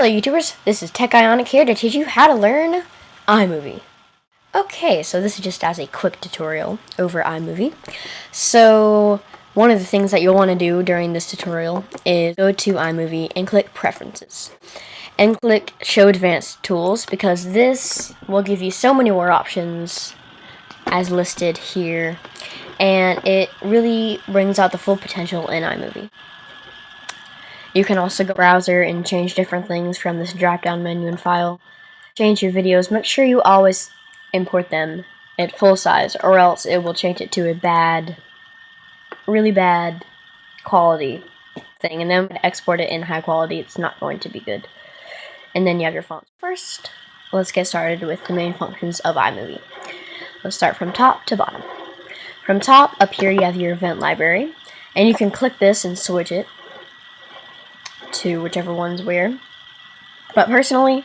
Hello YouTubers, this is TechForYou1on1 here to teach you how to learn iMovie. Okay, so this is just as a quick tutorial over iMovie. So one of the things that you'll want to do during this tutorial is go to iMovie and click Preferences. And click Show Advanced Tools, because this will give you so many more options as listed here. And it really brings out the full potential in iMovie. You can also go browser and change different things from this drop-down menu and file. Change your videos. Make sure you always import them at full size, or else it will change it to a really bad quality thing. And then export it in high quality. It's not going to be good. And then you have your fonts. First, let's get started with the main functions of iMovie. Let's start from top to bottom. From top, up here you have your event library, and you can click this and switch it to whichever one's where. But personally,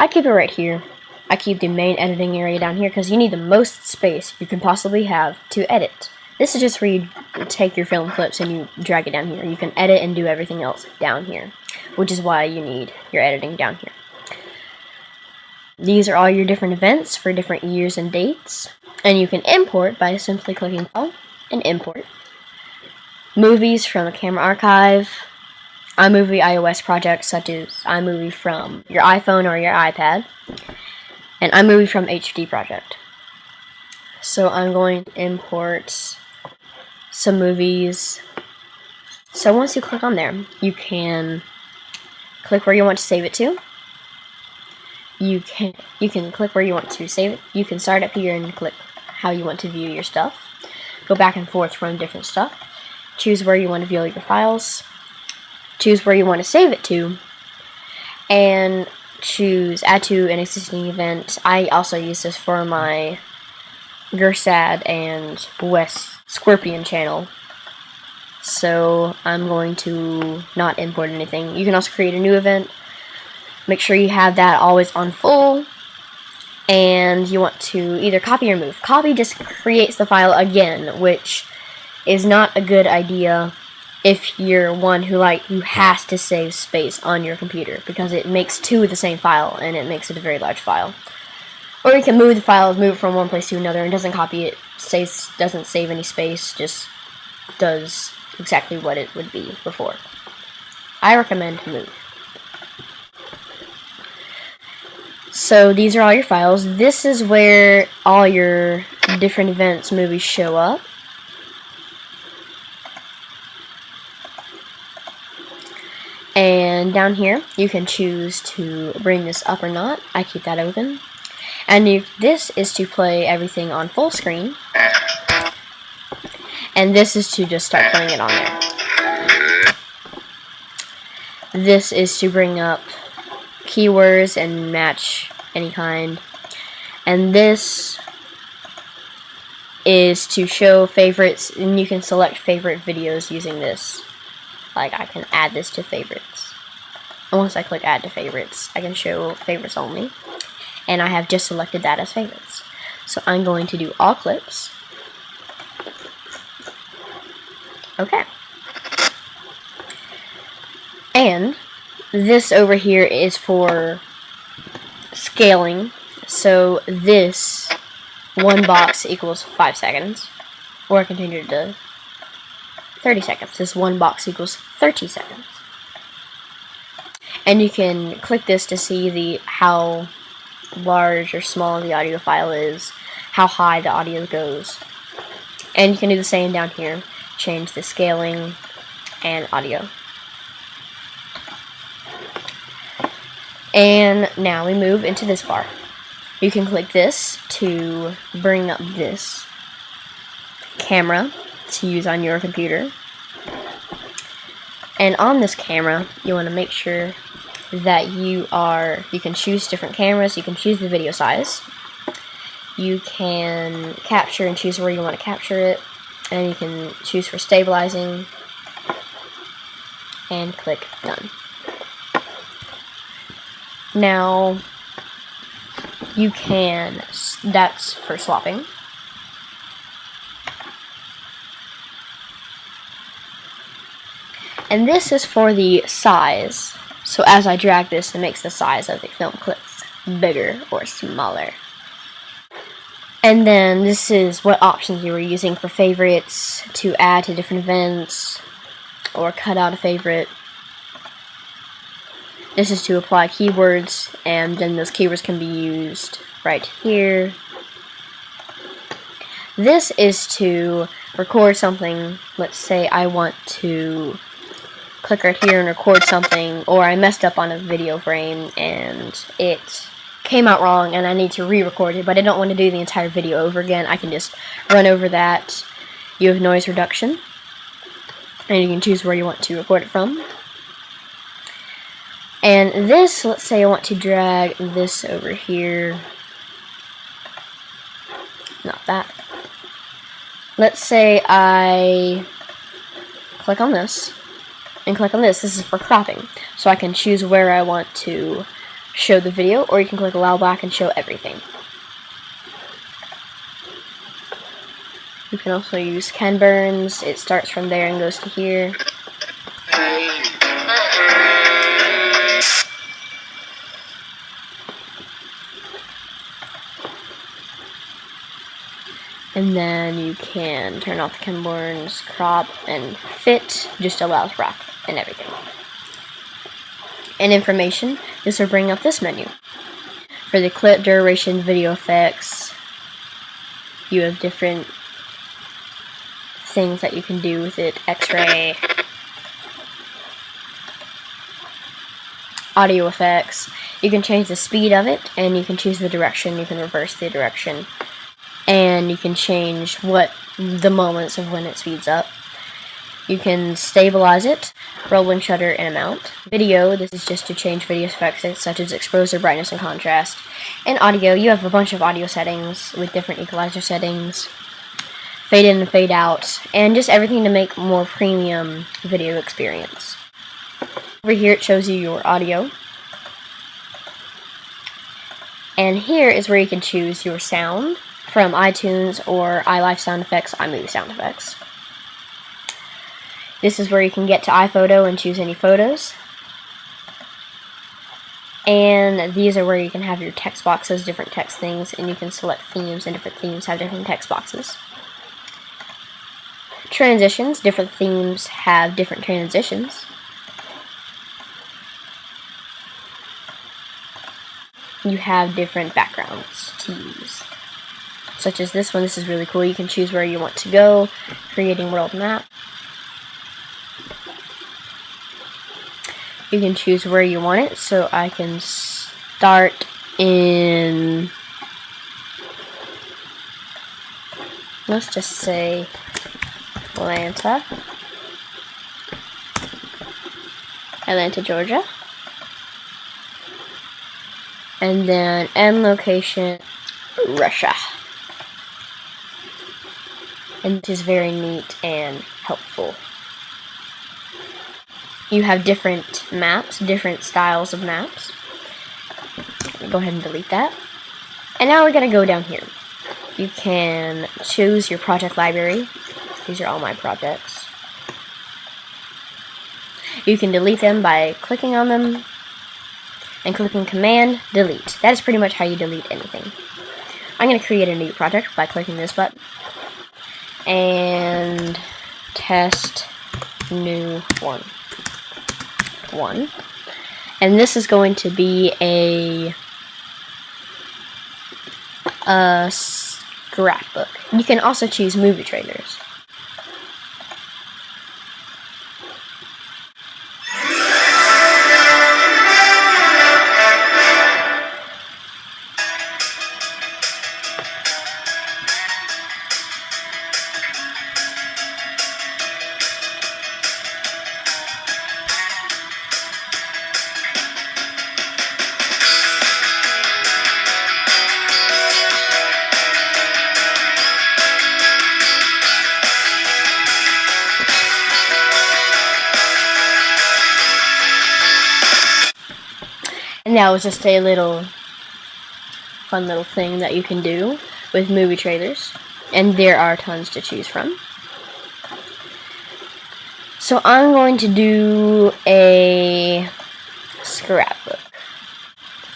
I keep it right here. I keep the main editing area down here because you need the most space you can possibly have to edit. This is just where you take your film clips and you drag it down here. You can edit and do everything else down here, which is why you need your editing down here. These are all your different events for different years and dates, and you can import by simply clicking File and Import. Movies from the camera archive, iMovie iOS projects such as iMovie from your iPhone or your iPad, and iMovie from HD project. So I'm going to import some movies. So once you click on there, you can click where you want to save it to. You can click where you want to save it. You can start up here and click how you want to view your stuff. Go back and forth from different stuff. Choose where you want to view your files. Choose where you want to save it to, and choose Add to an existing event. I also use this for my Gersad and Wes Scorpion channel, so I'm going to not import anything. You can also create a new event. Make sure you have that always on full, and you want to either copy or move. Copy just creates the file again, which is not a good idea if you're one who has to save space on your computer, because it makes two of the same file and it makes it a very large file. Or you can move the file, move it from one place to another, and doesn't copy it, doesn't save any space, just does exactly what it would be before. I recommend move. So these are all your files. This is where all your different events, movies show up. And down here, you can choose to bring this up or not. I keep that open. And this is to play everything on full screen. And this is to just start playing it on there. This is to bring up keywords and match any kind. And this is to show favorites, and you can select favorite videos using this. Like, I can add this to favorites. And once I click add to favorites, I can show favorites only. And I have just selected that as favorites. So I'm going to do all clips. Okay. And this over here is for scaling. So this one box equals 5 seconds. Or I can change it to 30 seconds. This one box equals 30 seconds. And you can click this to see how large or small the audio file is, how high the audio goes. And you can do the same down here. Change the scaling and audio. And now we move into this bar. You can click this to bring up this camera to use on your computer. And on this camera, you want to make sure that you can choose different cameras. You can choose the video size. You can capture and choose where you want to capture it. And you can choose for stabilizing. And click Done. Now, that's for swapping. And this is for the size. So as I drag this, it makes the size of the film clips bigger or smaller. And then this is what options you were using for favorites, to add to different events or cut out a favorite. This is to apply keywords, and then those keywords can be used right here. This is to record something. Let's say I want to click right here and record something, or I messed up on a video frame and it came out wrong and I need to re-record it, but I don't want to do the entire video over again. I can just run over that. You have noise reduction, and you can choose where you want to record it from. And this, let's say I want to drag this over here. Not that. Let's say I click on this and click on this. This is for cropping. So I can choose where I want to show the video, or you can click allow back and show everything. You can also use Ken Burns. It starts from there and goes to here. And then you can turn off the Ken Burns, crop, and fit just allows wrap and everything. And information, this will bring up this menu. For the clip duration, video effects, you have different things that you can do with it. X-ray, audio effects. You can change the speed of it, and you can choose the direction. You can reverse the direction. And you can change what the moments of when it speeds up. You can stabilize it, rolling shutter, and amount. Video, this is just to change video effects such as exposure, brightness, and contrast. And audio, you have a bunch of audio settings with different equalizer settings, fade in and fade out, and just everything to make more premium video experience. Over here it shows you your audio. And here is where you can choose your sound from iTunes or iLife sound effects, iMovie sound effects. This is where you can get to iPhoto and choose any photos. And these are where you can have your text boxes, different text things, and you can select themes, and different themes have different text boxes. Transitions, different themes have different transitions. You have different backgrounds to use, such as this one. This is really cool. You can choose where you want to go, creating world map. You can choose where you want it, so I can start in, let's just say Atlanta, Georgia. And then end location, Russia. And it is very neat and helpful. You have different maps, different styles of maps. Go ahead and delete that. And now we're going to go down here. You can choose your project library. These are all my projects. You can delete them by clicking on them and clicking Command Delete. That is pretty much how you delete anything. I'm going to create a new project by clicking this button and test new one. And this is going to be a scrapbook. You can also choose movie trailers. And that was just a little fun little thing that you can do with movie trailers. And there are tons to choose from. So I'm going to do a scrapbook.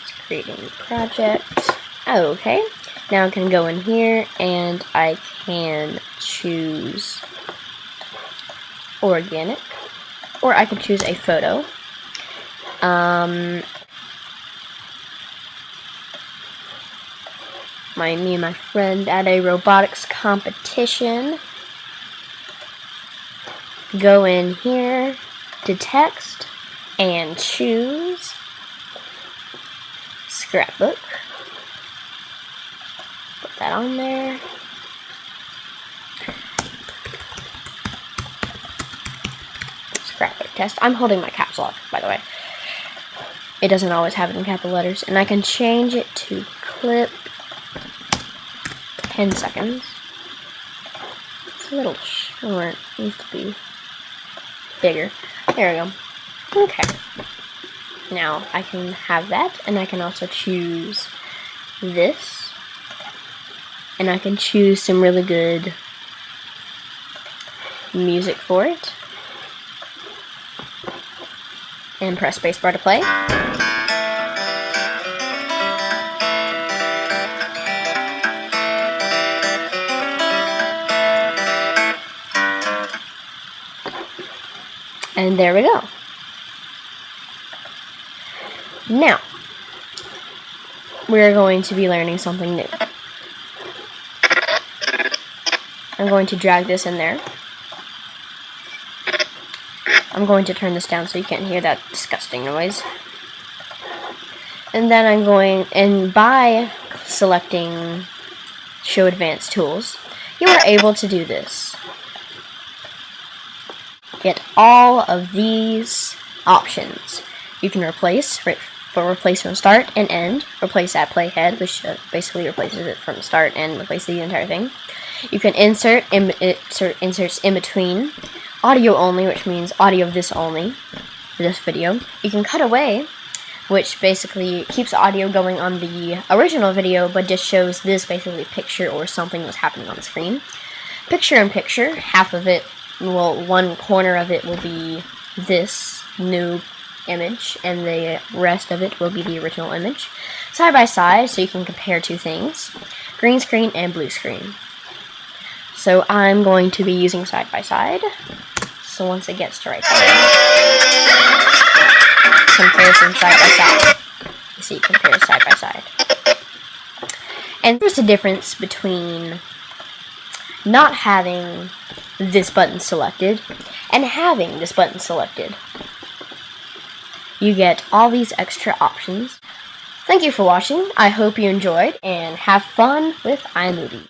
Let's create a new project. Okay, now I can go in here and I can choose organic, or I can choose a photo. Me and my friend at a robotics competition. Go in here to text and choose scrapbook. Put that on there. Scrapbook test. I'm holding my caps lock, by the way. It doesn't always have it in capital letters. And I can change it to clip 10 seconds. It's a little short. It needs to be bigger. There we go. Okay. Now I can have that, and I can also choose this. And I can choose some really good music for it. And press spacebar to play. And there we go. Now, we're going to be learning something new. I'm going to drag this in there. I'm going to turn this down so you can't hear that disgusting noise. And then I'm going, and by selecting Show Advanced Tools, you are able to do this. Get all of these options. You can replace, replace from start and end, replace at playhead, which basically replaces it from start and replaces the entire thing. You can insert inserts in between, audio only, which means audio of this only, for this video. You can cut away, which basically keeps audio going on the original video, but just shows this basically picture or something that's happening on the screen. Picture in picture, half of it, well, one corner of it will be this new image, and the rest of it will be the original image. Side by side, so you can compare two things, green screen and blue screen. So I'm going to be using side by side. So once it gets to right there, comparison side by side. You see, compare side by side. And there's a difference between not having this button selected and having this button selected. You get all these extra options. Thank you for watching. I hope you enjoyed, and have fun with iMovie.